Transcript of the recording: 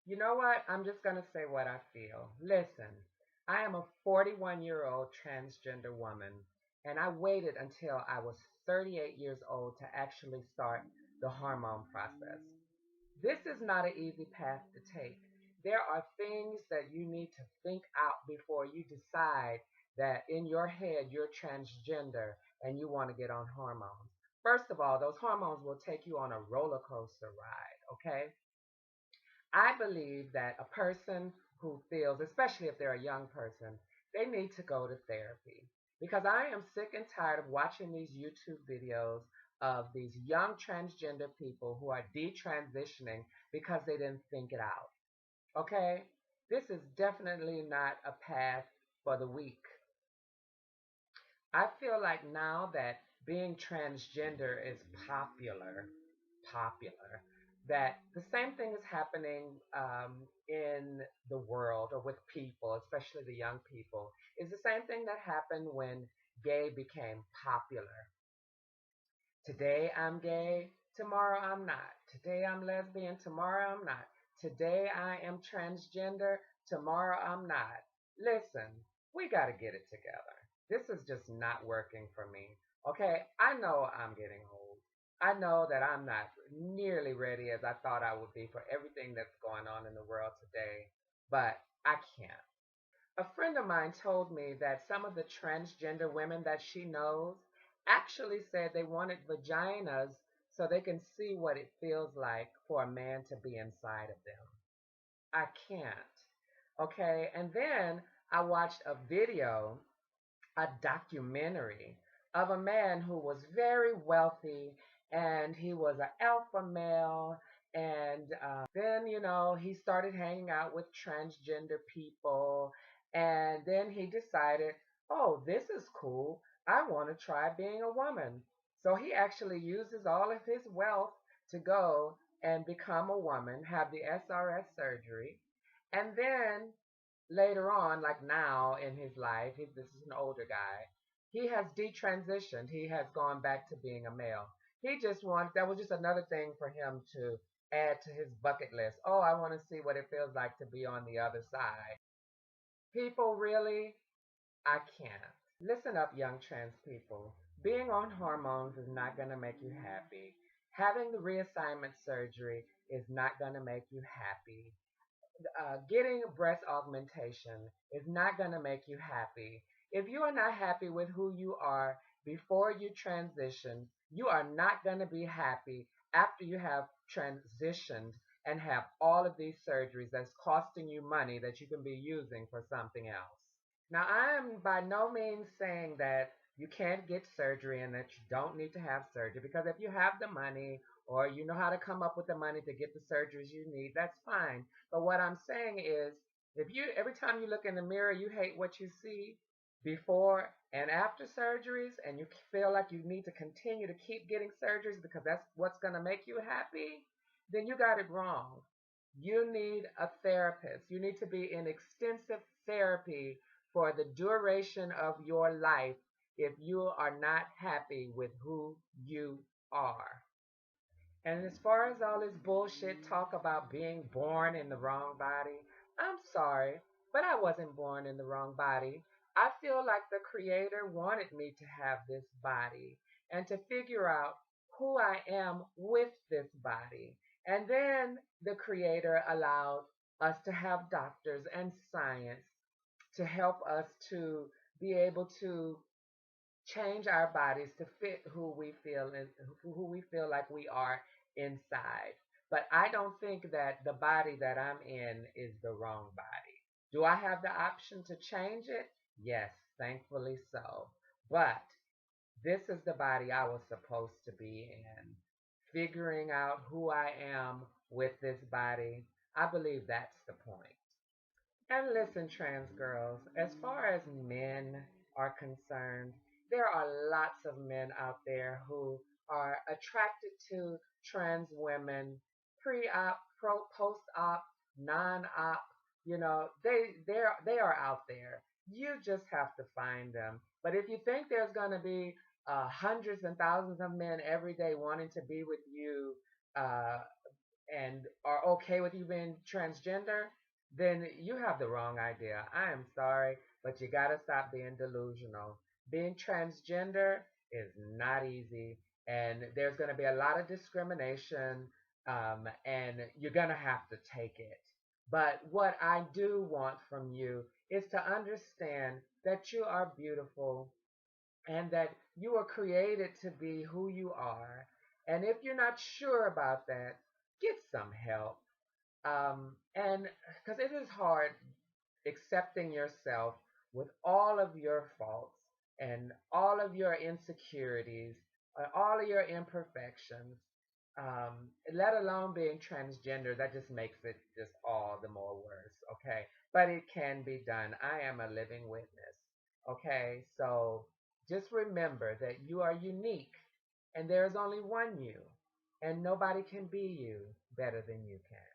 You know what? I'm just going to say what I feel. Listen, I am a 41-year-old transgender woman, and I waited until I was 38 years old to actually start the hormone process. This is not an easy path to take. There are things that you need to think out before you decide that in your head you're transgender and you want to get on hormones. First of all, those hormones will take you on a roller coaster ride, okay? I believe that a person who feels, especially if they're a young person, they need to go to therapy. Because I am sick and tired of watching these YouTube videos of these young transgender people who are detransitioning because they didn't think it out. Okay? This is definitely not a path for the weak. I feel like now that being transgender is popular, that the same thing is happening in the world or with people, especially the young people, is the same thing that happened when gay became popular. Today I'm gay, tomorrow I'm not. Today I'm lesbian, tomorrow I'm not. Today I am transgender, tomorrow I'm not. Listen, we got to get it together. This is just not working for me. Okay, I know I'm getting old. I know that I'm not nearly ready as I thought I would be for everything that's going on in the world today, but I can't. A friend of mine told me that some of the transgender women that she knows actually said they wanted vaginas so they can see what it feels like for a man to be inside of them. I can't. Okay. And then I watched a video, a documentary of a man who was very wealthy and he was an alpha male. And then, he started hanging out with transgender people. And then he decided, oh, this is cool. I want to try being a woman. So he actually uses all of his wealth to go and become a woman, have the SRS surgery. And then later on, like now in his life, this is an older guy, he has detransitioned. He has gone back to being a male. He just wants, that was just another thing for him to add to his bucket list. Oh, I want to see what it feels like to be on the other side. People, really? I can't. Listen up, young trans people. Being on hormones is not going to make you happy. Having the reassignment surgery is not going to make you happy. Getting breast augmentation is not going to make you happy. If you are not happy with who you are before you transition, you are not going to be happy after you have transitioned and have all of these surgeries that's costing you money that you can be using for something else. Now, I am by no means saying that you can't get surgery and that you don't need to have surgery because if you have the money or you know how to come up with the money to get the surgeries you need, that's fine. But what I'm saying is, if you every time you look in the mirror, you hate what you see before and after surgeries, and you feel like you need to continue to keep getting surgeries because that's what's going to make you happy, then you got it wrong. You need a therapist. You need to be in extensive therapy for the duration of your life if you are not happy with who you are. And as far as all this bullshit talk about being born in the wrong body, I'm sorry, but I wasn't born in the wrong body. I feel like the Creator wanted me to have this body and to figure out who I am with this body. And then the Creator allowed us to have doctors and science to help us to be able to change our bodies to fit who we feel like we are inside. But I don't think that the body that I'm in is the wrong body. Do I have the option to change it? Yes, thankfully so. But this is the body I was supposed to be in. Figuring out who I am with this body, I believe that's the point. And listen, trans girls, as far as men are concerned, there are lots of men out there who are attracted to trans women, pre-op, post-op, non-op. They are out there. You just have to find them. But if you think there's going to be hundreds and thousands of men every day wanting to be with you, uh, and are okay with you being transgender, then you have the wrong idea. I am sorry, but you got to stop being delusional. Being transgender is not easy, and there's going to be a lot of discrimination, and you're going to have to take it. But what I do want from you is to understand that you are beautiful and that you were created to be who you are. And if you're not sure about that, get some help. And because it is hard accepting yourself with all of your faults and all of your insecurities and all of your imperfections, let alone being transgender, that just makes it just all the more worse, okay? But it can be done. I am a living witness, okay? So just remember that you are unique and there is only one you, and nobody can be you better than you can.